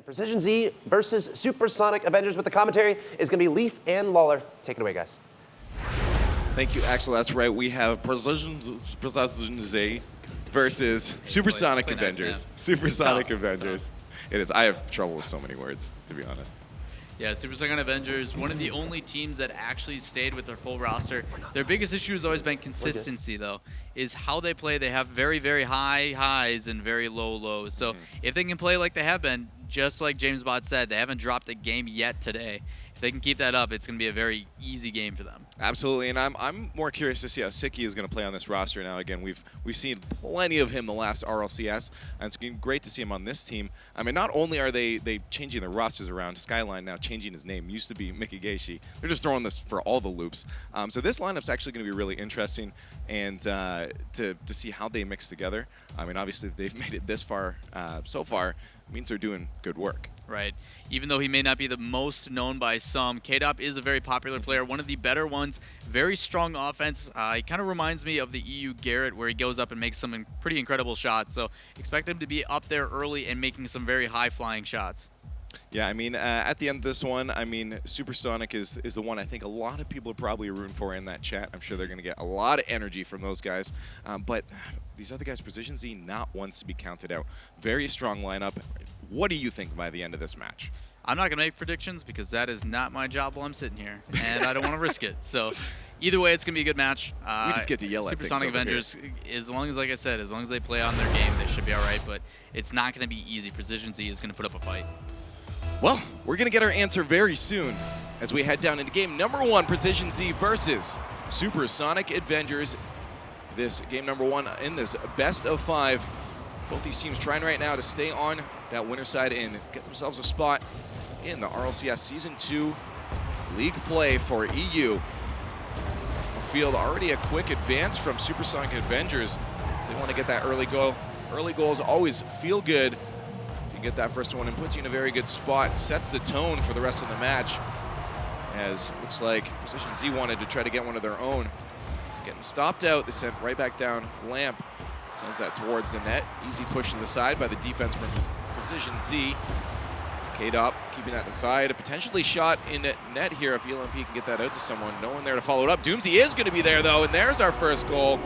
Precision Z versus Supersonic Avengers with the commentary is going to be Leaf and Lawler. Take it away, guys. Thank you, Axel. That's right. We have Precision Z versus Supersonic Avengers. Supersonic Avengers. It is. I have trouble with so many words, to be honest. Yeah, Supersonic Avengers, one of the only teams that actually stayed with their full roster. Their biggest issue has always been consistency, though, is how they play. They have very, very high highs and very low lows. So if they can play like they have been, just like James Bott said, they haven't dropped a game yet today. If they can keep that up, it's going to be a very easy game for them. Absolutely, and I'm more curious to see how Sicky is going to play on this roster now. Again, we've seen plenty of him the last RLCS, and it's been great to see him on this team. I mean, not only are they changing the rosters around, Skyline now changing his name. Used to be Mickey Gaishi. They're just throwing this for all the loops. So this lineup's actually going to be really interesting, and to see how they mix together. I mean, obviously they've made it this far so far. It means they're doing good work. Right. Even though he may not be the most known by some, K-Dop is a very popular player, one of the better ones. Very strong offense. He kind of reminds me of the EU Garrett, where he goes up and makes some pretty incredible shots. So expect him to be up there early and making some very high-flying shots. Yeah, I mean, at the end of this one, I mean, Supersonic is the one I think a lot of people are probably rooting for in that chat. I'm sure they're going to get a lot of energy from those guys. But these other guys, Precision Z, not ones to be counted out. Very strong lineup. What do you think by the end of this match? I'm not going to make predictions because that is not my job while I'm sitting here, and I don't want to risk it. So either way, it's going to be a good match. We just get to yell at Supersonic Avengers, as long as, like I said, as long as they play on their game, they should be all right, but it's not going to be easy. Precision Z is going to put up a fight. Well, we're going to get our answer very soon as we head down into game number 1, Precision Z versus Supersonic Avengers. This game number 1 in this best of 5. Both these teams trying right now to stay on that winner side and get themselves a spot in the RLCS Season 2 League play for EU. The field already a quick advance from Supersonic Avengers. So they want to get that early goal. Early goals always feel good. If you get that first one and puts you in a very good spot, sets the tone for the rest of the match. As it looks like Precision Z wanted to try to get one of their own. Getting stopped out, they sent right back down. Lamp sends that towards the net. Easy push to the side by the defense from Precision Z. K-Dop keeping that to the side. A potentially shot in net here if ELMP can get that out to someone. No one there to follow it up. Doomsy is going to be there, though, and there's our first goal.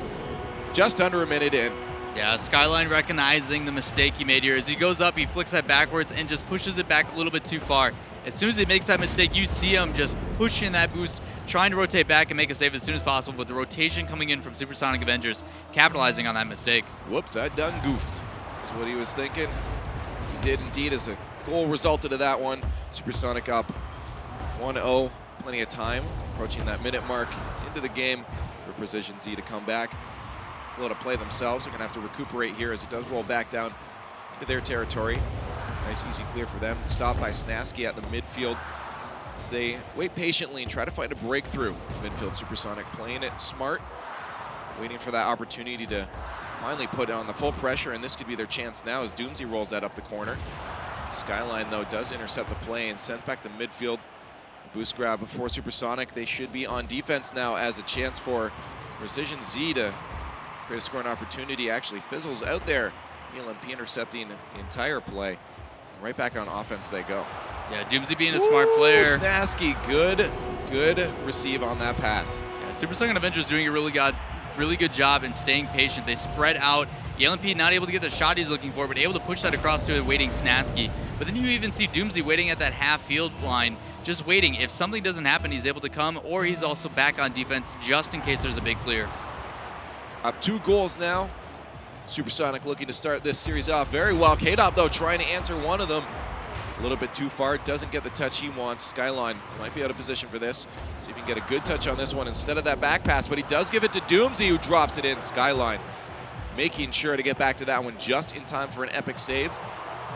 Just under a minute in. Yeah, Skyline recognizing the mistake he made here. As he goes up, he flicks that backwards and just pushes it back a little bit too far. As soon as he makes that mistake, you see him just pushing that boost, trying to rotate back and make a save as soon as possible, with the rotation coming in from Supersonic Avengers, capitalizing on that mistake. Whoops, I done goofed. That's what he was thinking. He did indeed, as a goal resulted of that one. Supersonic up 1-0. Plenty of time, approaching that minute mark into the game for Precision Z to come back. Able to play themselves. They're going to have to recuperate here as it does roll back down into their territory. Nice easy clear for them. Stopped by Snasky at the midfield as they wait patiently and try to find a breakthrough. Midfield Supersonic playing it smart, waiting for that opportunity to finally put on the full pressure, and this could be their chance now as Doomsy rolls that up the corner. Skyline, though, does intercept the play and sent back to midfield. Boost grab before Supersonic. They should be on defense now as a chance for Precision Z to create a scoring opportunity. Actually fizzles out there. ELMP intercepting the entire play. Right back on offense they go. Yeah, Doomsy being a smart player. Snasky, good receive on that pass. Yeah, Supersonic Avengers doing a really good job in staying patient. They spread out. ELMP not able to get the shot he's looking for, but able to push that across to a waiting Snasky. But then you even see Doomsy waiting at that half field line, just waiting. If something doesn't happen, he's able to come, or he's also back on defense just in case there's a big clear. Up 2 goals now. Supersonic looking to start this series off very well. K-Dop, though, trying to answer one of them. A little bit too far. Doesn't get the touch he wants. Skyline might be out of position for this. See if he can get a good touch on this one instead of that back pass. But he does give it to Doomsy, who drops it in. Skyline making sure to get back to that one just in time for an epic save.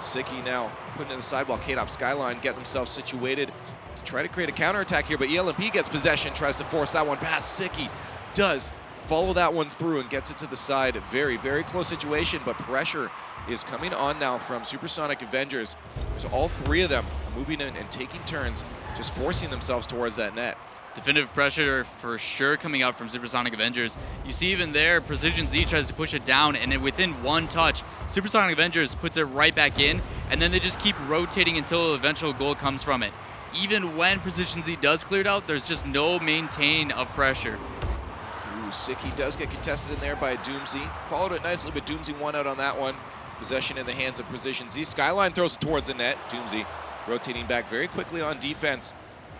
Sicky now putting it in the sidewall. K-Dop, Skyline getting themselves situated to try to create a counterattack here. But ELMP gets possession, tries to force that one past. Sicky does follow that one through and gets it to the side. Very, very close situation, but pressure is coming on now from Supersonic Avengers. There's all 3 of them moving in and taking turns, just forcing themselves towards that net. Definitive pressure for sure coming out from Supersonic Avengers. You see even there, Precision Z tries to push it down, and then within one touch, Supersonic Avengers puts it right back in. and then they just keep rotating until an eventual goal comes from it. Even when Precision Z does clear it out, there's just no maintain of pressure. Ooh, Sicky does get contested in there by Doomsy. Followed it nicely, but Doomsy won out on that one. Possession in the hands of Precision Z. Skyline throws it towards the net. Doomsy rotating back very quickly on defense.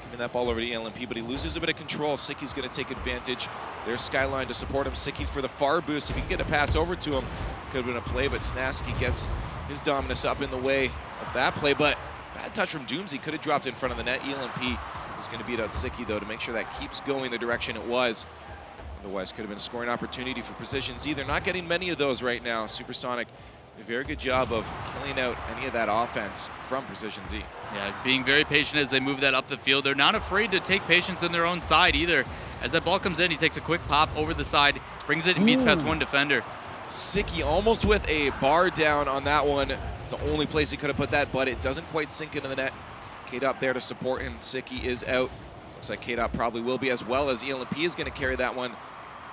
Giving that ball over to ELMP, but he loses a bit of control. Sicky's going to take advantage. There's Skyline to support him. Sicky for the far boost. If he can get a pass over to him, could have been a play, but Snasky gets his dominance up in the way of that play. But bad touch from Doomsy. Could have dropped in front of the net. ELMP is going to beat out Sicky, though, to make sure that keeps going the direction it was. Otherwise, could have been a scoring opportunity for Precision Z. They're not getting many of those right now. Supersonic, a very good job of killing out any of that offense from Precision Z. Yeah, being very patient as they move that up the field. They're not afraid to take patience in their own side either. As that ball comes in, he takes a quick pop over the side, brings it and beats past one defender. Sicky almost with a bar down on that one. It's the only place he could have put that, but it doesn't quite sink into the net. K-Dop there to support him. Sicky is out. Looks like K-Dop probably will be, as well as ELMP is going to carry that one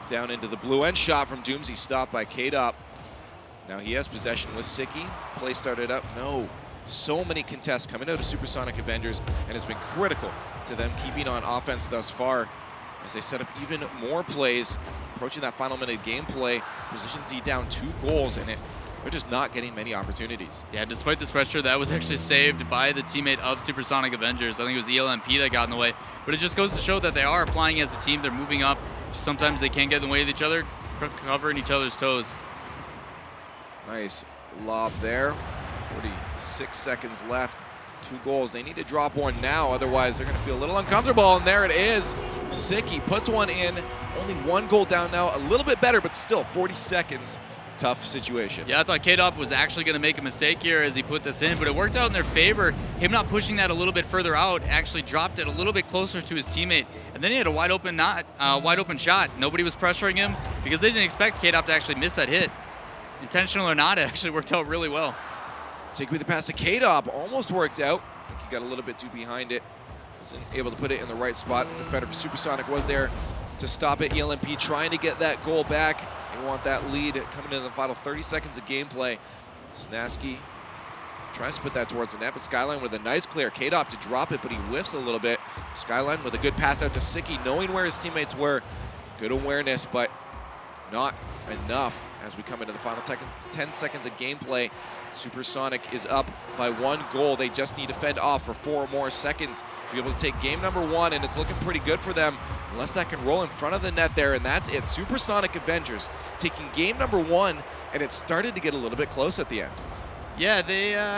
down into the blue end. Shot from Doomsy, stopped by K-Dop. Now he has possession with Sicky. Play started up. No. So many contests coming out of Supersonic Avengers, and it's been critical to them keeping on offense thus far as they set up even more plays. Approaching that final minute gameplay, Precision Z down 2 goals, and they're just not getting many opportunities. Yeah, despite this pressure, that was actually saved by the teammate of Supersonic Avengers. I think it was ELMP that got in the way. But it just goes to show that they are applying as a team. They're moving up. Sometimes they can't get in the way of each other, covering each other's toes. Nice lob there. 46 seconds left. 2 goals. They need to drop one now, otherwise they're going to feel a little uncomfortable, and there it is. Sicky puts one in. Only 1 goal down now. A little bit better, but still 40 seconds. Tough situation. Yeah, I thought K-Dop was actually going to make a mistake here as he put this in, but it worked out in their favor. Him not pushing that a little bit further out actually dropped it a little bit closer to his teammate, and then he had a wide open shot. Nobody was pressuring him because they didn't expect K-Dop to actually miss that hit. Intentional or not, it actually worked out really well. Sicky with the pass to K-Dop, almost worked out. I think he got a little bit too behind it. Wasn't able to put it in the right spot. The defender for Supersonic was there to stop it. ELMP trying to get that goal back. They want that lead coming into the final 30 seconds of gameplay. Snasky tries to put that towards the net, but Skyline with a nice clear. K-Dop to drop it, but he whiffs a little bit. Skyline with a good pass out to Sicky, knowing where his teammates were. Good awareness, but not enough as we come into the final 10 seconds of gameplay. Supersonic is up by 1 goal. They just need to fend off for 4 more seconds to be able to take game number 1, and it's looking pretty good for them, unless that can roll in front of the net there, and that's it. Supersonic Avengers taking game number 1, and it started to get a little bit close at the end. Yeah,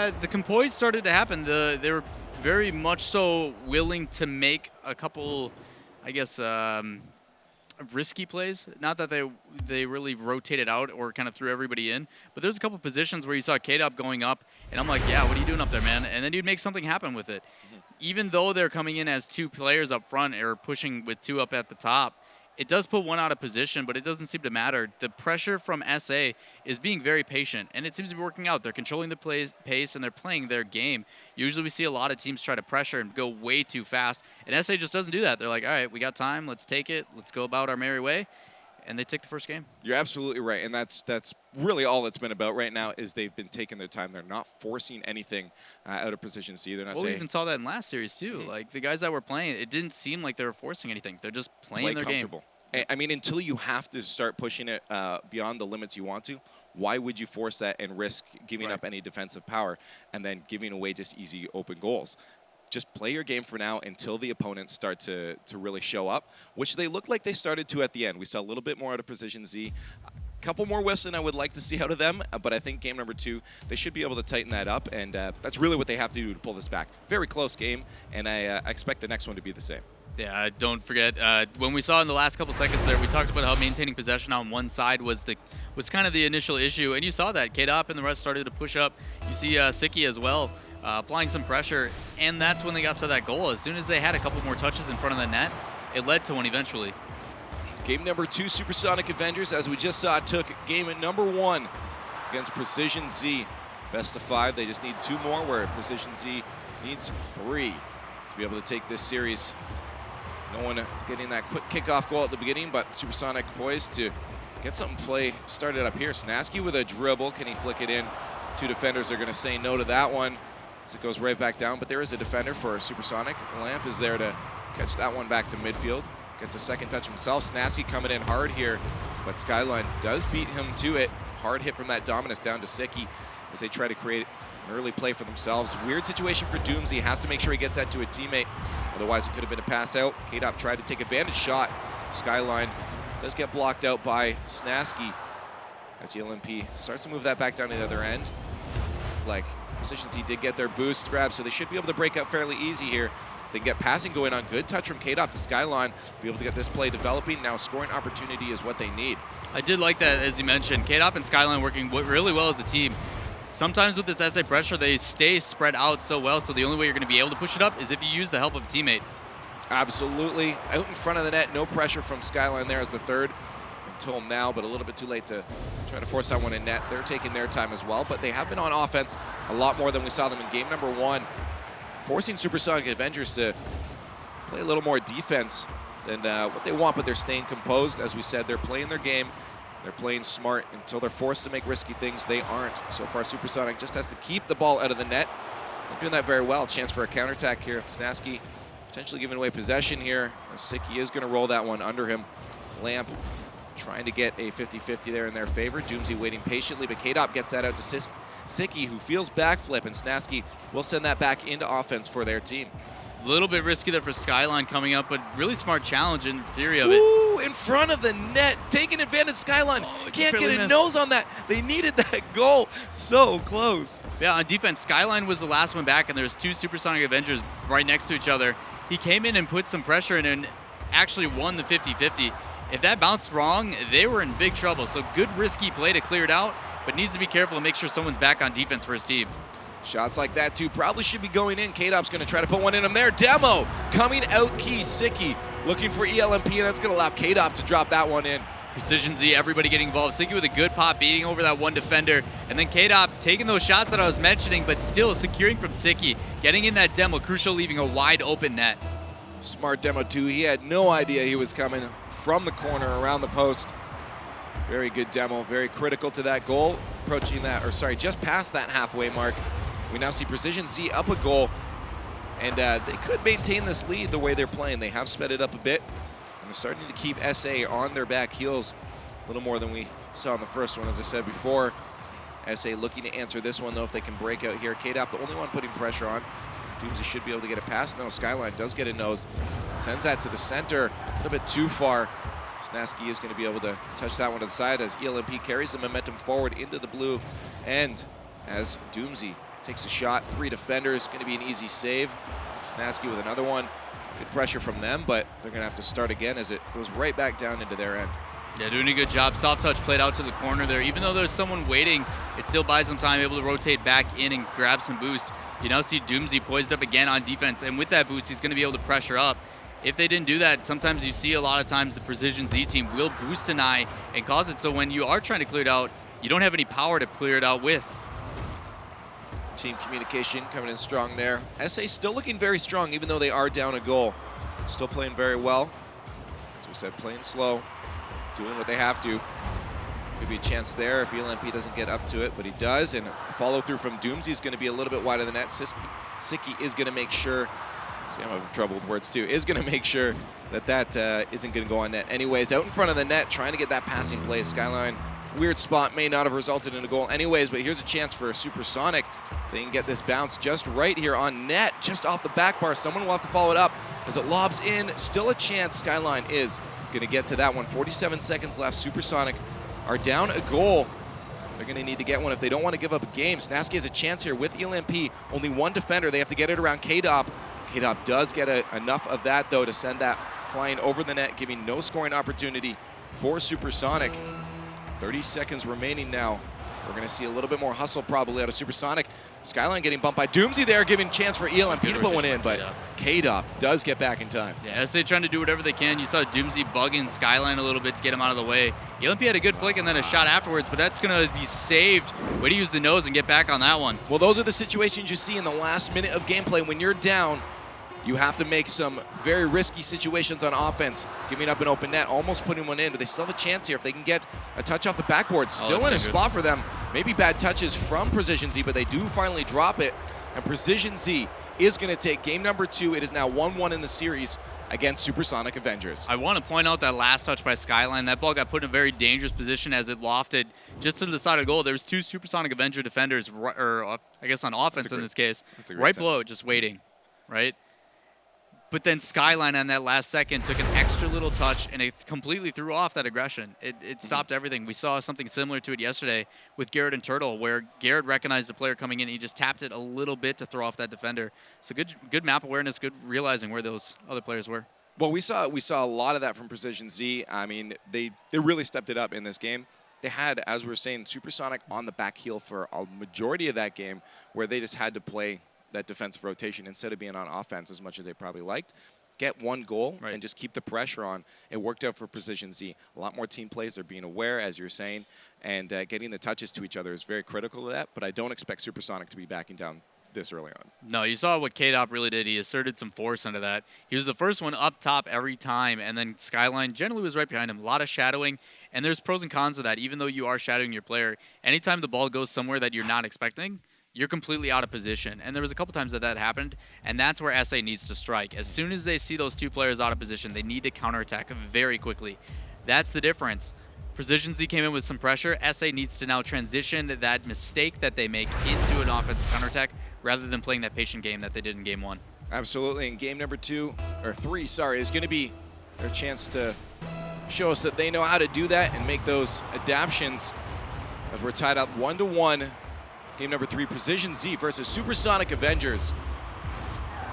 the compoise started to happen. They were very much so willing to make a couple, I guess, risky plays. Not that they really rotated out or kind of threw everybody in, but there's a couple positions where you saw K-Dop going up, and I'm like, yeah, what are you doing up there, man? And then you'd make something happen with it. Even though they're coming in as 2 players up front or pushing with 2 up at the top, it does put 1 out of position, but it doesn't seem to matter. The pressure from SA is being very patient, and it seems to be working out. They're controlling the pace, and they're playing their game. Usually we see a lot of teams try to pressure and go way too fast, and SA just doesn't do that. They're like, all right, we got time. Let's take it. Let's go about our merry way. And they take the first game. You're absolutely right, and that's really all it's been about right now is they've been taking their time. They're not forcing anything out of Precision Z. They're not saying. We even saw that in last series too. Like the guys that were playing, it didn't seem like they were forcing anything. They're just playing their game. I mean, until you have to start pushing it beyond the limits you want to, why would you force that and risk giving up any defensive power and then giving away just easy open goals? Just play your game for now until the opponents start to really show up, which they looked like they started to at the end. We saw a little bit more out of Precision Z. A couple more whiffs than I would like to see out of them, but I think game number 2, they should be able to tighten that up, and that's really what they have to do to pull this back. Very close game, and I expect the next one to be the same. Yeah, don't forget, when we saw in the last couple seconds there, we talked about how maintaining possession on one side was kind of the initial issue, and you saw that. K-Dop and the rest started to push up. You see Sicky as well, applying some pressure, and that's when they got to that goal. As soon as they had a couple more touches in front of the net, it led to one eventually. Game number 2, Supersonic Avengers, as we just saw, took game number 1 against Precision Z. Best of 5, they just need 2 more, where Precision Z needs 3 to be able to take this series. No one getting that quick kickoff goal at the beginning, but Supersonic poised to get something play started up here. Snasky with a dribble. Can he flick it in? Two defenders are going to say no to that one as it goes right back down, but there is a defender for Supersonic. Lamp is there to catch that one back to midfield. Gets a second touch himself. Snasky coming in hard here, but Skyline does beat him to it. Hard hit from that Dominus down to Sicky as they try to create an early play for themselves. Weird situation for Doomsy. Has to make sure he gets that to a teammate. Otherwise, it could have been a pass out. K-Dop tried to take advantage shot. Skyline does get blocked out by Snasky as the LMP starts to move that back down to the other end. Like, Precision-C did get their boost grab, so they should be able to break out fairly easy here. They get passing going on. Good touch from K-Dop to Skyline. Be able to get this play developing. Now scoring opportunity is what they need. I did like that, as you mentioned. K-Dop and Skyline working really well as a team. Sometimes with this SA pressure, they stay spread out so well, so the only way you're going to be able to push it up is if you use the help of a teammate. Absolutely. Out in front of the net, no pressure from Skyline there as the third until now, but a little bit too late to try to force that one in net. They're taking their time as well, but they have been on offense a lot more than we saw them in game number 1, forcing Supersonic Avengers to play a little more defense than what they want, but they're staying composed. As we said, they're playing their game. They're playing smart. Until they're forced to make risky things, they aren't. So far, Supersonic just has to keep the ball out of the net. They're doing that very well. Chance for a counterattack here. Snasky potentially giving away possession here. Sicky is going to roll that one under him. Lamp trying to get a 50-50 there in their favor. Doomsy waiting patiently, but K-Dop gets that out to Sicky, who feels backflip, and Snasky will send that back into offense for their team. A little bit risky there for Skyline coming up, but really smart challenge in theory of it. Ooh, in front of the net, taking advantage. Skyline can't get a nose on that. They needed that goal. So close. Yeah, on defense, Skyline was the last one back, and there's two Supersonic Avengers right next to each other. He came in and put some pressure in and actually won the 50-50. If that bounced wrong, they were in big trouble. So good risky play to clear it out, but needs to be careful and make sure someone's back on defense for his team. Shots like that, too, probably should be going in. K-Dop's going to try to put one in him there. Demo coming out key. Sicky looking for ELMP, and that's going to allow K-Dop to drop that one in. Precision-Z, everybody getting involved. Sicky with a good pop, beating over that one defender. And then K-Dop taking those shots that I was mentioning, but still securing from Sicky. Getting in that demo, crucial, leaving a wide open net. Smart demo, too. He had no idea he was coming from the corner around the post. Very good demo, very critical to that goal. Approaching that, or sorry, just past that halfway mark. We now see Precision-Z up a goal, and they could maintain this lead the way they're playing. They have sped it up a bit, and they're starting to keep SA on their back heels a little more than we saw in the first one, as I said before. SA looking to answer this one, though, if they can break out here. K-Dop, the only one putting pressure on. Doomsy should be able to get a pass. No, Skyline does get a nose. Sends that to the center, a little bit too far. Snasky is going to be able to touch that one to the side as ELMP carries the momentum forward into the blue. And as Doomsy takes a shot, 3 defenders, going to be an easy save. Snasky with another one. Good pressure from them, but they're going to have to start again as it goes right back down into their end. Yeah, doing a good job. Soft touch played out to the corner there. Even though there's someone waiting, it still buys them time, able to rotate back in and grab some boost. You now see Doomsy poised up again on defense, and with that boost, he's going to be able to pressure up. If they didn't do that, sometimes you see a lot of times the Precision-Z team will boost deny and cause it so when you are trying to clear it out, you don't have any power to clear it out with. Team communication coming in strong there. SA still looking very strong, even though they are down a goal. Still playing very well. As we said, playing slow, doing what they have to. Could be a chance there if ELMP doesn't get up to it, but he does. And follow through from Doomsy is going to be a little bit wide of the net. Sicky is going to make sure, see, I'm having trouble with words too, is going to make sure that that isn't going to go on net. Anyways, out in front of the net, trying to get that passing play. Skyline, weird spot, may not have resulted in a goal anyways, but here's a chance for a Supersonic. They can get this bounce just right here on net, just off the back bar. Someone will have to follow it up as it lobs in. Still a chance. Skyline is going to get to that one. 47 seconds left. Supersonic are down a goal. They're going to need to get one if they don't want to give up a game. Snasky has a chance here with ELMP. Only one defender. They have to get it around K-Dop. K-Dop does get enough of that, though, to send that flying over the net, giving no scoring opportunity for Supersonic. 30 seconds remaining now. We're going to see a little bit more hustle probably out of Supersonic. Skyline getting bumped by Doomsy there, giving chance for ELMP to put one in, but K-Dop does get back in time. Yeah, SA trying to do whatever they can. You saw Doomsy bugging Skyline a little bit to get him out of the way. ELMP had a good flick and then a shot afterwards, but that's going to be saved. Way to use the nose and get back on that one. Well, those are the situations you see in the last minute of gameplay. When you're down, you have to make some very risky situations on offense, giving up an open net, almost putting one in, but they still have a chance here if they can get a touch off the backboard. Still in a spot for them. maybe bad touches from Precision Z, but they do finally drop it. And Precision Z is going to take game number 2. It is now 1-1 in the series against Supersonic Avengers. I want to point out that last touch by Skyline. That ball got put in a very dangerous position as it lofted just to the side of the goal. There was 2 Supersonic Avenger defenders, or I guess on offense in this case, right below it, just waiting, right? But then Skyline on that last second took an extra little touch and it completely threw off that aggression. It stopped everything. We saw something similar to it yesterday with Garrett and Turtle, where Garrett recognized the player coming in and he just tapped it a little bit to throw off that defender. So good map awareness, good realizing where those other players were. Well, we saw a lot of that from Precision Z. I mean, they really stepped it up in this game. They had, as we were saying, Supersonic on the back heel for a majority of that game, where they just had to play that defensive rotation instead of being on offense as much as they probably liked. Get one goal and just keep the pressure on. It worked out for Precision Z. A lot more team plays. They're being aware, as you're saying, and getting the touches to each other is very critical to that, but I don't expect Supersonic to be backing down this early on. No, you saw what K-Dop really did. He asserted some force into that. He was the first one up top every time, and then Skyline generally was right behind him. A lot of shadowing, and there's pros and cons to that. Even though you are shadowing your player, anytime the ball goes somewhere that you're not expecting, you're completely out of position. And there was a couple times that happened, and that's where SA needs to strike. As soon as they see those 2 players out of position, they need to counterattack very quickly. That's the difference. Precision Z came in with some pressure. SA needs to now transition that mistake that they make into an offensive counterattack rather than playing that patient game that they did in game 1. Absolutely. And game number 3, is going to be their chance to show us that they know how to do that and make those adaptions, as we're tied up 1-1. Game number 3, Precision Z versus Supersonic Avengers.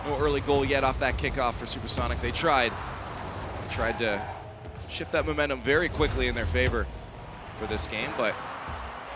No early goal yet off that kickoff for Supersonic. They tried to shift that momentum very quickly in their favor for this game, but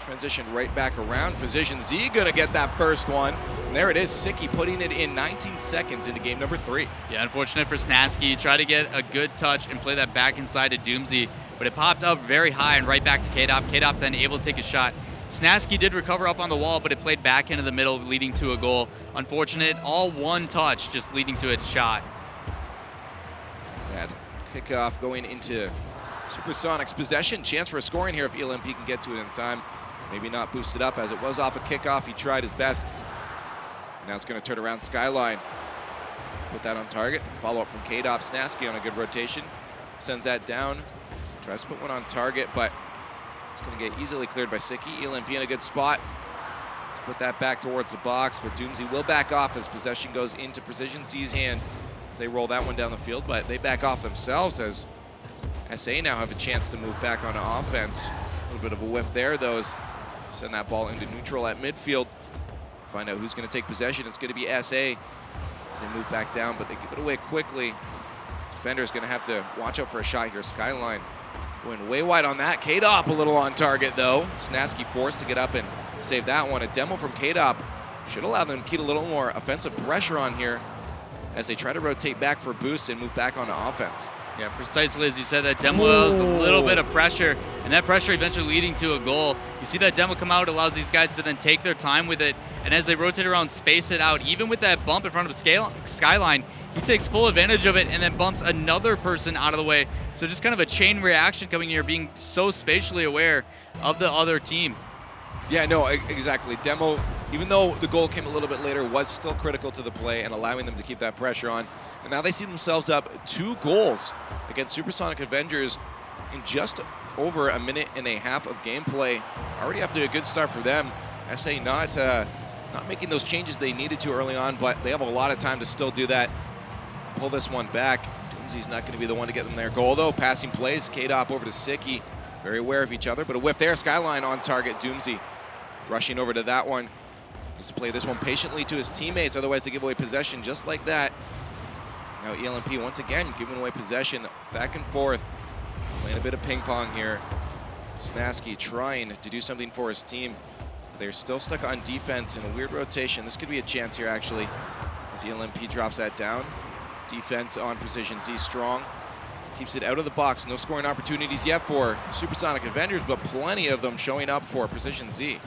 transition right back around. Precision Z gonna get that first one. And there it is, Sicky putting it in 19 seconds into game number 3. Yeah, unfortunate for Snasky. He tried to get a good touch and play that back inside to Doomsy, but it popped up very high and right back to K-Dop. K-Dop then able to take a shot. Snasky did recover up on the wall, but it played back into the middle, leading to a goal. Unfortunate, all one touch, just leading to a shot. That kickoff going into Supersonic's possession. Chance for a scoring here if ELMP can get to it in time. Maybe not boosted up as it was off a kickoff. He tried his best. Now it's going to turn around Skyline. Put that on target. Follow up from K-Dop. Snasky on a good rotation. Sends that down. Tries to put one on target, but it's going to get easily cleared by Sicky. ELMP in a good spot to put that back towards the box, but Doomsy will back off as possession goes into Precision Z's hand as they roll that one down the field, but they back off themselves as SA now have a chance to move back onto offense. A little bit of a whiff there, though, as send that ball into neutral at midfield. Find out who's going to take possession. It's going to be SA as they move back down, but they give it away quickly. Defender's going to have to watch out for a shot here. Skyline going way wide on that. K-Dop a little on target, though. Snasky forced to get up and save that one. A demo from K-Dop should allow them to keep a little more offensive pressure on here as they try to rotate back for a boost and move back onto offense. Yeah, precisely as you said, that demo was a little bit of pressure, and that pressure eventually leading to a goal. You see that demo come out, allows these guys to then take their time with it, and as they rotate around, space it out. Even with that bump in front of Skyline, he takes full advantage of it and then bumps another person out of the way. So just kind of a chain reaction coming here, being so spatially aware of the other team. Yeah, no, exactly. Demo, even though the goal came a little bit later, was still critical to the play and allowing them to keep that pressure on. And now they see themselves up 2 goals against Supersonic Avengers in just over a minute and a half of gameplay. Already after a good start for them. SA not making those changes they needed to early on, but they have a lot of time to still do that. Pull this one back. Doomsy's not going to be the one to get them their goal, though. Passing plays, K-Dop over to Sicky. Very aware of each other, but a whiff there. Skyline on target. Doomsy rushing over to that one. Just play this one patiently to his teammates, otherwise they give away possession just like that. Now ELMP once again giving away possession back and forth. Playing a bit of ping pong here. Snasky trying to do something for his team. They're still stuck on defense in a weird rotation. This could be a chance here actually as ELMP drops that down. Defense on Precision Z strong. Keeps it out of the box. No scoring opportunities yet for Supersonic Avengers, but plenty of them showing up for Precision Z.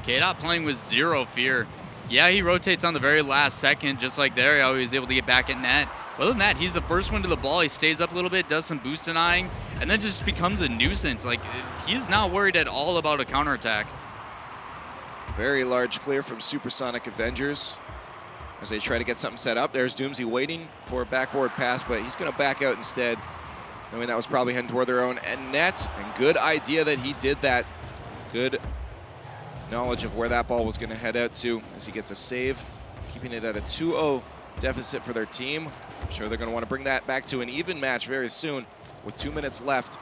K-Dop playing with zero fear. Yeah, he rotates on the very last second, just like there, how he was able to get back in net. Other than that, he's the first one to the ball. He stays up a little bit, does some boost denying, and then just becomes a nuisance. Like, he's not worried at all about a counterattack. Very large clear from Supersonic Avengers as they try to get something set up. There's Doomsy waiting for a backboard pass, but he's going to back out instead, knowing that was probably heading toward their own net. And good idea that he did that. Good knowledge of where that ball was going to head out to as he gets a save, keeping it at a 2-0 deficit for their team. I'm sure they're going to want to bring that back to an even match very soon with 2 minutes left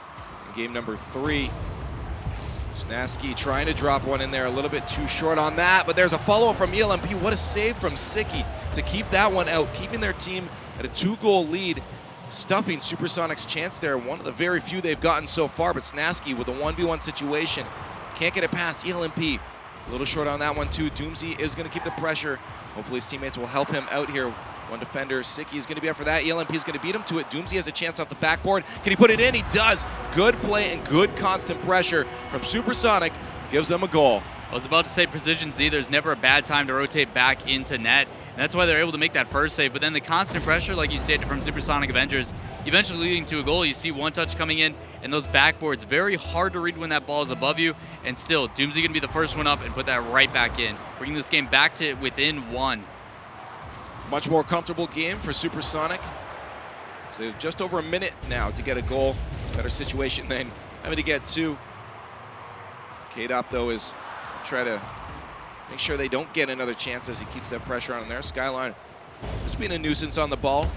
in game number 3. Snasky trying to drop one in there, a little bit too short on that, but there's a follow-up from ELMP. What a save from Sicky to keep that one out, keeping their team at a 2-goal lead, stuffing Supersonic's chance there. One of the very few they've gotten so far, but Snasky with a 1v1 situation can't get it past ELMP. A little short on that one too. Doomsy is going to keep the pressure. Hopefully his teammates will help him out here. One defender, Sicky, is going to be up for that. ELMP is going to beat him to it. Doomsy has a chance off the backboard. Can he put it in? He does. Good play and good constant pressure from Supersonic. Gives them a goal. I was about to say Precision Z, there's never a bad time to rotate back into net. And that's why they're able to make that first save. But then the constant pressure, like you stated, from Supersonic Avengers, eventually leading to a goal. You see one touch coming in, and those backboards, very hard to read when that ball is above you. And still, Doomsy going to be the first one up and put that right back in, bringing this game back to within 1. Much more comfortable game for Supersonic. So just over a minute now to get a goal. Better situation than having to get 2. K-Dop, though, is try to make sure they don't get another chance as he keeps that pressure on there. Skyline just being a nuisance on the ball.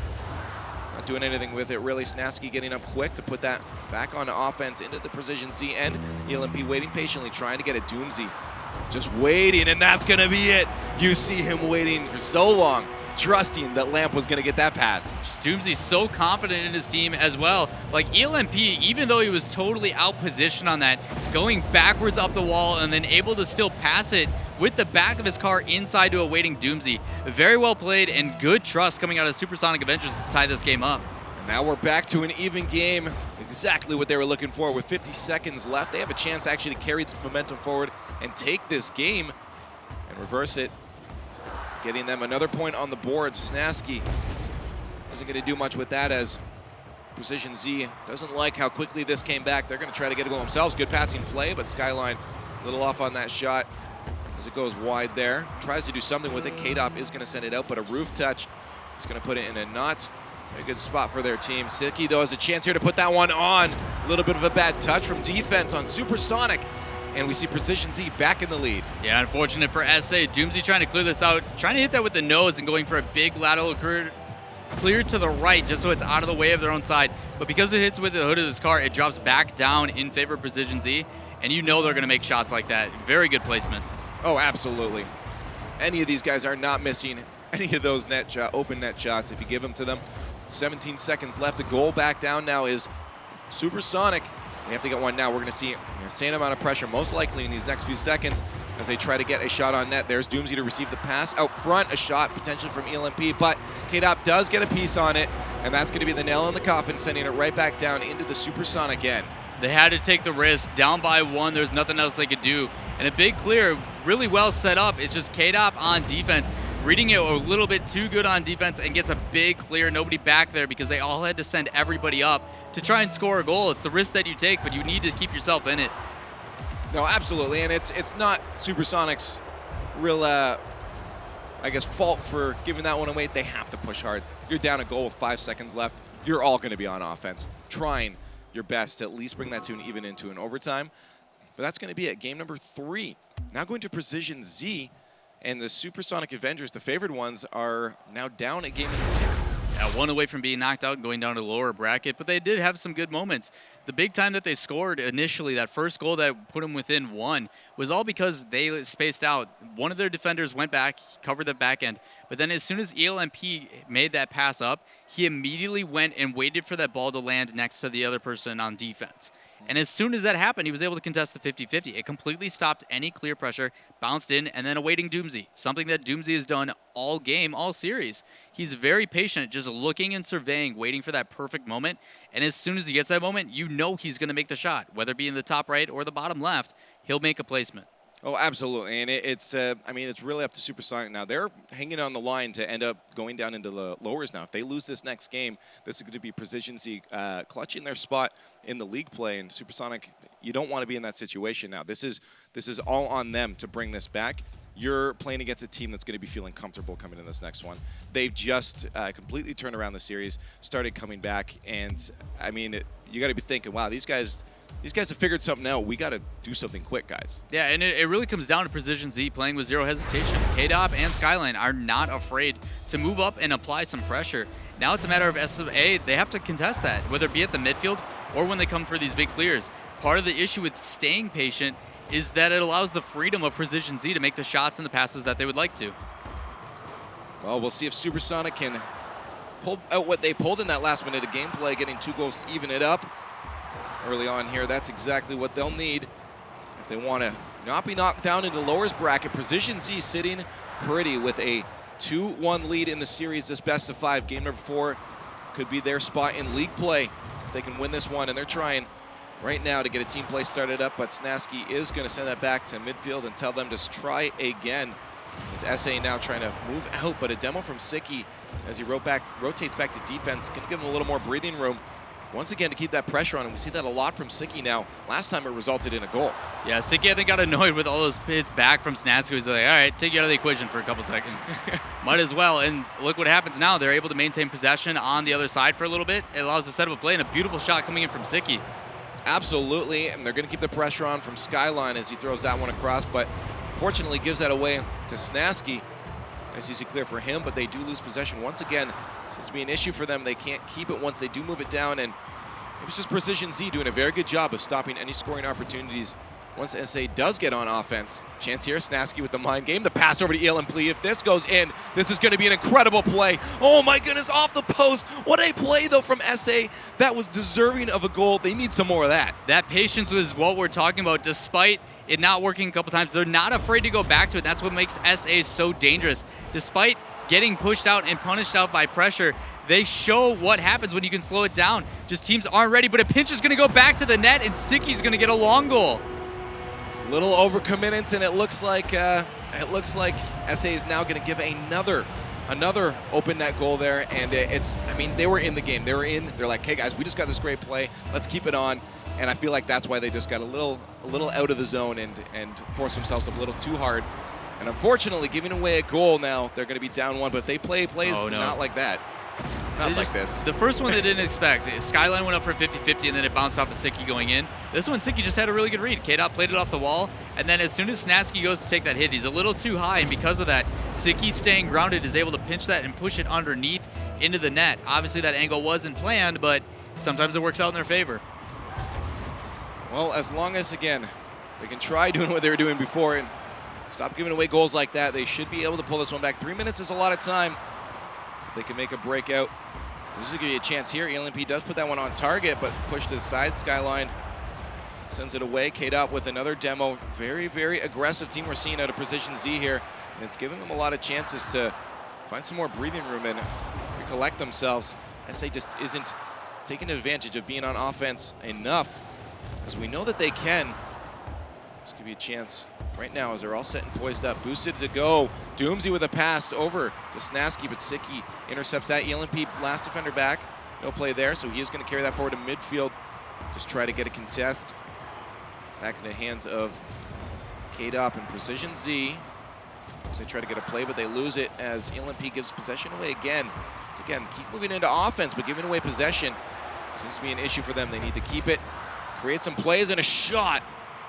Not doing anything with it, really. Snasky getting up quick to put that back on offense into the Precision Z end. ELMP waiting patiently, trying to get a Doomsy. Just waiting, and that's going to be it. You see him waiting for so long, trusting that Lamp was going to get that pass. Doomsy's so confident in his team as well. Like ELMP, even though he was totally out positioned on that, going backwards up the wall and then able to still pass it with the back of his car inside to a waiting Doomsy. Very well played and good trust coming out of Supersonic Avengers to tie this game up. And now we're back to an even game. Exactly what they were looking for. With 50 seconds left, they have a chance actually to carry this momentum forward and take this game and reverse it. Getting them another point on the board. Snasky isn't going to do much with that as Precision Z doesn't like how quickly this came back. They're going to try to get a goal themselves. Good passing play, but Skyline a little off on that shot as it goes wide there. Tries to do something with it. K-Dop is going to send it out, but a roof touch is going to put it in a not a good spot for their team. Sicky, though, has a chance here to put that one on. A little bit of a bad touch from defense on Supersonic. And we see Precision Z back in the lead. Yeah, unfortunate for SA. Doomsy trying to clear this out, trying to hit that with the nose and going for a big lateral clear to the right just so it's out of the way of their own side. But because it hits with the hood of this car, it drops back down in favor of Precision Z. And you know they're going to make shots like that. Very good placement. Oh, absolutely. Any of these guys are not missing any of those open net shots if you give them to them. 17 seconds left. The goal back down now is Supersonic. They have to get one now. We're going to see the same amount of pressure, most likely in these next few seconds, as they try to get a shot on net. There's Doomsy to receive the pass. Out front, a shot potentially from ELMP, but K-Dop does get a piece on it, and that's going to be the nail in the coffin, sending it right back down into the Supersonic end. They had to take the risk. Down by 1, there's nothing else they could do. And a big clear, really well set up. It's just K-Dop on defense, reading it a little bit too good on defense, and gets a big clear. Nobody back there because they all had to send everybody up to try and score a goal. It's the risk that you take, but you need to keep yourself in it. No, absolutely, and it's not Supersonic's real, I guess, fault for giving that one away. They have to push hard. You're down a goal with 5 seconds left. You're all going to be on offense, trying your best to at least bring that to an even into an overtime. But that's going to be it. Game number 3. Now going to Precision Z, and the Supersonic Avengers, the favored ones, are now down a game in the series. Yeah, 1 away from being knocked out and going down to the lower bracket, but they did have some good moments. The big time that they scored initially, that first goal that put them within 1, was all because they spaced out. One of their defenders went back, covered the back end, but then as soon as ELMP made that pass up, he immediately went and waited for that ball to land next to the other person on defense. And as soon as that happened, he was able to contest the 50-50. It completely stopped any clear pressure, bounced in, and then awaiting Doomsy, something that Doomsy has done all game, all series. He's very patient, just looking and surveying, waiting for that perfect moment. And as soon as he gets that moment, you know he's going to make the shot. Whether it be in the top right or the bottom left, he'll make a placement. Oh, absolutely, and I mean, it's really up to Supersonic now. They're hanging on the line to end up going down into the lowers now. If they lose this next game, this is going to be Precision Z clutching their spot in the league play, and Supersonic, you don't want to be in that situation now. This is all on them to bring this back. You're playing against a team that's going to be feeling comfortable coming in this next one. They've just completely turned around the series, started coming back, and I mean, you got to be thinking, wow, these guys have figured something out. We got to do something quick, guys. Yeah, and it really comes down to Precision Z playing with zero hesitation. KDOP and Skyline are not afraid to move up and apply some pressure. Now it's a matter of SA. They have to contest that, whether it be at the midfield or when they come for these big clears. Part of the issue with staying patient is that it allows the freedom of Precision Z to make the shots and the passes that they would like to. Well, we'll see if Supersonic can pull out what they pulled in that last minute of gameplay, getting 2 goals to even it up early on here. That's exactly what they'll need if they want to not be knocked down into the lowers bracket. Precision Z sitting pretty with a 2-1 lead in the series. This best of 5, game number 4, could be their spot in league play. They can win this one, and they're trying right now to get a team play started up, but Snasky is going to send that back to midfield and tell them to try again. As SA now trying to move out, but a demo from Sicky as he rotates back to defense, going to give him a little more breathing room once again to keep that pressure on him. We see that a lot from Sicky now. Last time it resulted in a goal. Yeah, Sicky, I think, got annoyed with all those hits back from Snasky. He's like, all right, take you out of the equation for a couple seconds. Might as well. And look what happens now. They're able to maintain possession on the other side for a little bit. It allows the set up a play and a beautiful shot coming in from Sicky. Absolutely, and they're going to keep the pressure on from Skyline as he throws that one across, but fortunately gives that away to Snasky. Nice easy clear for him, but they do lose possession once again. Seems to be an issue for them. They can't keep it once they do move it down, and it was just Precision Z doing a very good job of stopping any scoring opportunities. Once SA does get on offense, chance here, Snasky with the mind game, the pass over to ELMP. If this goes in, this is going to be an incredible play. Oh my goodness, off the post. What a play though from SA. That was deserving of a goal. They need some more of that. That patience was what we're talking about. Despite it not working a couple times, they're not afraid to go back to it. That's what makes SA so dangerous. Despite getting pushed out and punished out by pressure, they show what happens when you can slow it down. Just teams aren't ready, but a pinch is going to go back to the net, and Sicky's going to get a long goal. Little overcommitment, and it looks like SA is now going to give another open net goal there, and I mean, they were in the game. They're like, hey guys, we just got this great play. Let's keep it on. And I feel like that's why they just got a little out of the zone and forced themselves a little too hard. And unfortunately, giving away a goal now, they're going to be down 1. But if they play plays not like that. Not like this. The first one they didn't expect. Skyline went up for 50-50, and then it bounced off of Sicky going in. This one, Sicky just had a really good read. KDOT played it off the wall, and then as soon as Snasky goes to take that hit, he's a little too high, and because of that, Sicky staying grounded is able to pinch that and push it underneath into the net. Obviously, that angle wasn't planned, but sometimes it works out in their favor. Well, as long as, again, they can try doing what they were doing before and stop giving away goals like that, they should be able to pull this one back. 3 minutes is a lot of time. They can make a breakout. This is going to give you a chance here. ELMP does put that one on target, but pushed to the side. Skyline sends it away. KDOT with another demo. Very, very aggressive team we're seeing out of Precision Z here. And it's giving them a lot of chances to find some more breathing room and recollect themselves. SA just isn't taking advantage of being on offense enough, as we know that they can. Just give you a chance right now as they're all set and poised up. Boosted to go. Doomsy with a pass over to Snasky, but Sicky intercepts that. ELMP last defender back. No play there, so he is going to carry that forward to midfield. Just try to get a contest. Back in the hands of KDOP and Precision Z. As they try to get a play, but they lose it as ELMP gives possession away again. So again, keep moving into offense, but giving away possession seems to be an issue for them. They need to keep it, create some plays, and a shot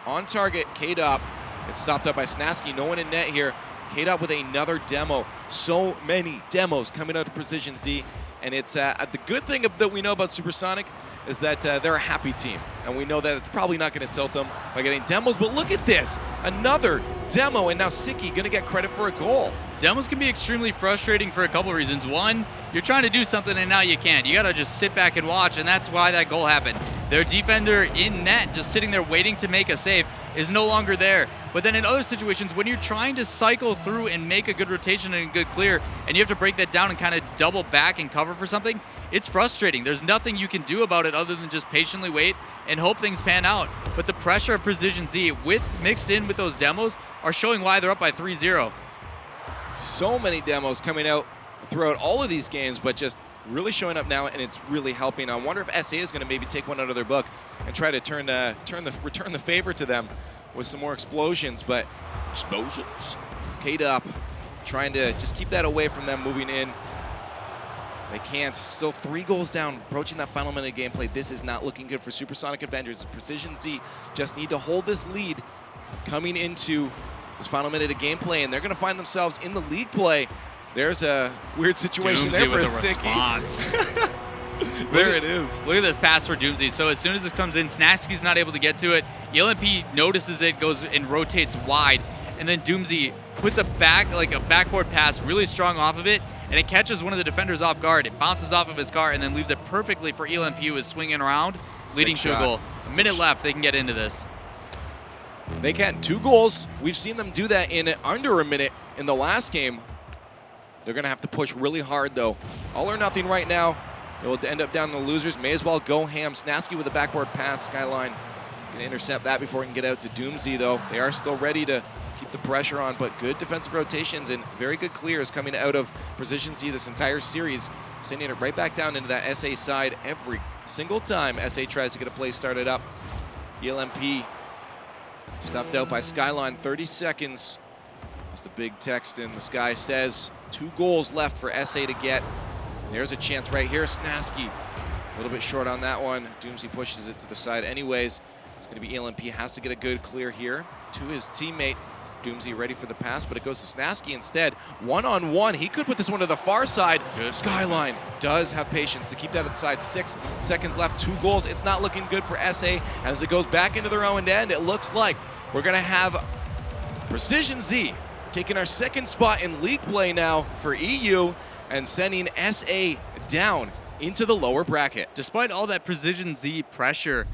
on target. KDOP. It's stopped up by Snasky. No one in net here. KDOT with another demo. So many demos coming out of Precision Z. And it's the good thing that we know about Supersonic is that they're a happy team. And we know that it's probably not going to tilt them by getting demos. But look at this. Another demo. And now Sicky going to get credit for a goal. Demos can be extremely frustrating for a couple of reasons. One, you're trying to do something and now you can't. You got to just sit back and watch, and that's why that goal happened. Their defender in net, just sitting there waiting to make a save, is no longer there. But then in other situations, when you're trying to cycle through and make a good rotation and a good clear, and you have to break that down and kind of double back and cover for something, it's frustrating. There's nothing you can do about it other than just patiently wait and hope things pan out. But the pressure of Precision Z, mixed in with those demos, are showing why they're up by 3-0. So many demos coming out throughout all of these games, but just really showing up now, and it's really helping. I wonder if SA is going to maybe take one out of their book and try to return the favor to them with some more explosions. But K-Dop trying to just keep that away from them moving in. They can't. Still 3 goals down, approaching that final minute of gameplay. This is not looking good for Supersonic Avengers. Precision Z just need to hold this lead coming into this final minute of gameplay, and they're going to find themselves in the league play. There's a weird situation there for a response. There it is. Look at this pass for Doomsday. So as soon as it comes in, Snaski's not able to get to it. ELMP notices it, goes and rotates wide, and then Doomsday puts a backboard pass really strong off of it, and it catches one of the defenders off guard. It bounces off of his car and then leaves it perfectly for ELMP, who is swinging around, leading to a goal. A minute left, they can get into this. They can. 2 goals. We've seen them do that in under a minute in the last game. They're going to have to push really hard, though. All or nothing right now. They will end up down in the losers. May as well go ham. Snaski with a backboard pass. Skyline can intercept that before it can get out to Doomsday, though. They are still ready to keep the pressure on, but good defensive rotations and very good clears coming out of Precision Z this entire series, sending it right back down into that SA side every single time SA tries to get a play started up. ELMP stuffed out by Skyline, 30 seconds. As the big text in the sky says, 2 goals left for SA to get. And there's a chance right here. Snaski a little bit short on that one. Doomsday pushes it to the side anyways. It's going to be ELMP, has to get a good clear here to his teammate. Doomsday ready for the pass, but it goes to Snaski instead. 1-on-1, he could put this one to the far side. Good. Skyline does have patience to keep that inside. 6 seconds left, 2 goals. It's not looking good for SA as it goes back into their own end. It looks like we're going to have Precision Z taking our 2nd spot in league play now for EU and sending SA down into the lower bracket. Despite all that Precision Z pressure,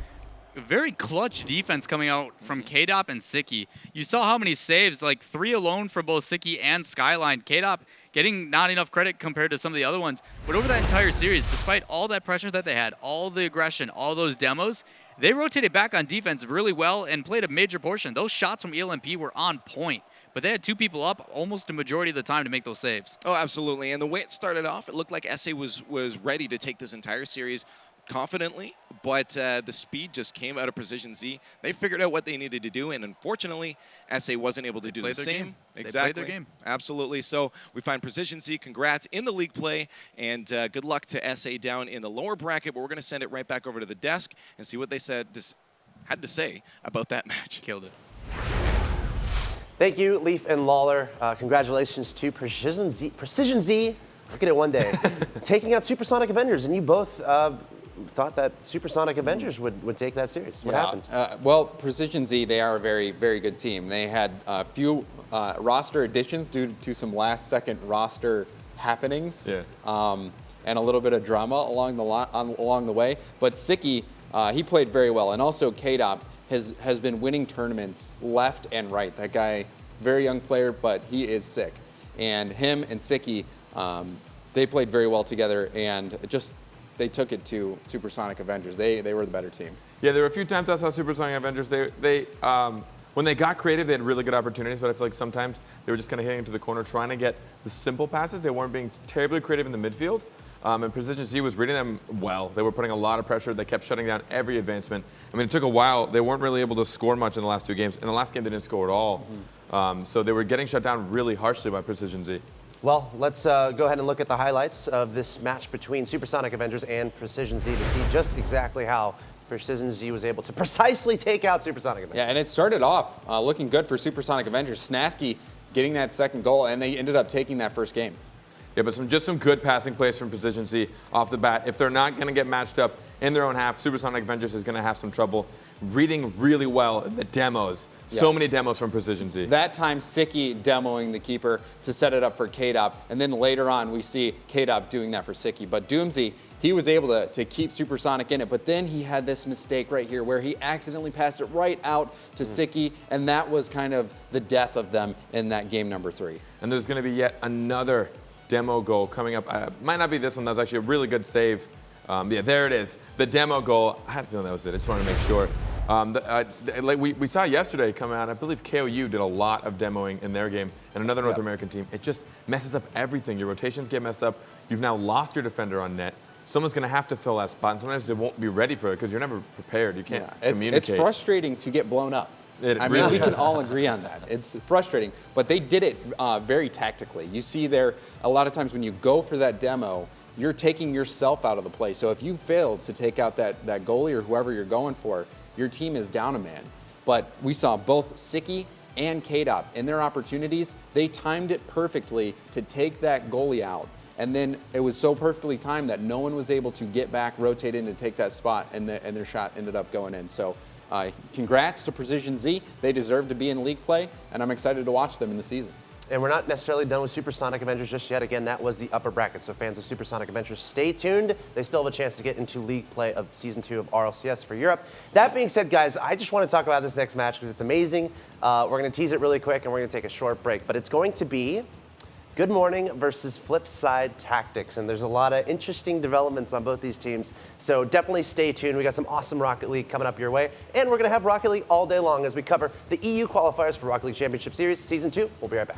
very clutch defense coming out from K-Dop and Siki. You saw how many saves, like 3 alone for both Siki and Skyline. K-Dop getting not enough credit compared to some of the other ones. But over that entire series, despite all that pressure that they had, all the aggression, all those demos, they rotated back on defense really well and played a major portion. Those shots from ELMP were on point, but they had 2 people up almost the majority of the time to make those saves. Oh, absolutely. And the way it started off, it looked like SA was ready to take this entire series confidently, but the speed just came out of Precision Z. They figured out what they needed to do, and unfortunately, SA wasn't able to do the same. Exactly. They played their game. Absolutely. So we find Precision Z, congrats in the league play, and good luck to SA down in the lower bracket, but we're going to send it right back over to the desk and see what they had to say about that match. Killed it. Thank you, Leaf and Lawler. Congratulations to Precision Z, look at it one day, taking out Supersonic Avengers, and you both thought that Supersonic Avengers would take that series. What happened? Well, Precision Z, they are a very, very good team. They had a few roster additions due to some last-second roster happenings, and a little bit of drama along the way. But Siki, he played very well, and also K-Dop has been winning tournaments left and right. That guy, very young player, but he is sick. And him and Siki, they played very well together, and they took it to Supersonic Avengers. They were the better team. Yeah, there were a few times I saw Supersonic Avengers. When they got creative, they had really good opportunities, but I feel like sometimes they were just kind of hitting into the corner, trying to get the simple passes. They weren't being terribly creative in the midfield. And Precision Z was reading them well. They were putting a lot of pressure. They kept shutting down every advancement. I mean, it took a while. They weren't really able to score much in the last 2 games. In the last game, they didn't score at all. So they were getting shut down really harshly by Precision Z. Well, let's go ahead and look at the highlights of this match between Supersonic Avengers and Precision Z to see just exactly how Precision Z was able to precisely take out Supersonic Avengers. Yeah, and it started off looking good for Supersonic Avengers. Snaski getting that 2nd goal, and they ended up taking that 1st game. Yeah, but just some good passing plays from Precision Z off the bat. If they're not going to get matched up in their own half, Supersonic Avengers is going to have some trouble reading really well in the demos. So Yes. many demos from Precision Z. That time, Sicky demoing the keeper to set it up for K-Dop, and then later on we see K-Dop doing that for Sicky. But Doomsy, he was able to keep Supersonic in it, but then he had this mistake right here where he accidentally passed it right out to Sicky, and that was kind of the death of them in that game number 3. And there's going to be yet another demo goal coming up. Might not be this one. That was actually a really good save. Yeah, there it is. The demo goal. I had a feeling that was it. I just wanted to make sure. Like we saw yesterday come out, I believe KOU did a lot of demoing in their game, and another North American team. It just messes up everything. Your rotations get messed up. You've now lost your defender on net. Someone's going to have to fill that spot, and sometimes they won't be ready for it because you're never prepared. You can't communicate. It's frustrating to get blown up. It I mean, really we can is. all agree on that. It's frustrating, but they did it very tactically. You see there, a lot of times when you go for that demo, you're taking yourself out of the play. So if you fail to take out that goalie or whoever you're going for, your team is down a man. But we saw both Sicky and K-Dop in their opportunities. They timed it perfectly to take that goalie out. And then it was so perfectly timed that no one was able to get back, rotate in, and take that spot, and their shot ended up going in. So congrats to Precision Z. They deserve to be in league play, and I'm excited to watch them in the season. And we're not necessarily done with Supersonic Avengers just yet. Again, that was the upper bracket. So fans of Supersonic Avengers, stay tuned. They still have a chance to get into league play of Season 2 of RLCS for Europe. That being said, guys, I just want to talk about this next match because it's amazing. We're going to tease it really quick, and we're going to take a short break. But it's going to be Good Morning versus Flipside Tactics. And there's a lot of interesting developments on both these teams. So definitely stay tuned. We got some awesome Rocket League coming up your way. And we're going to have Rocket League all day long as we cover the EU qualifiers for Rocket League Championship Series Season 2. We'll be right back.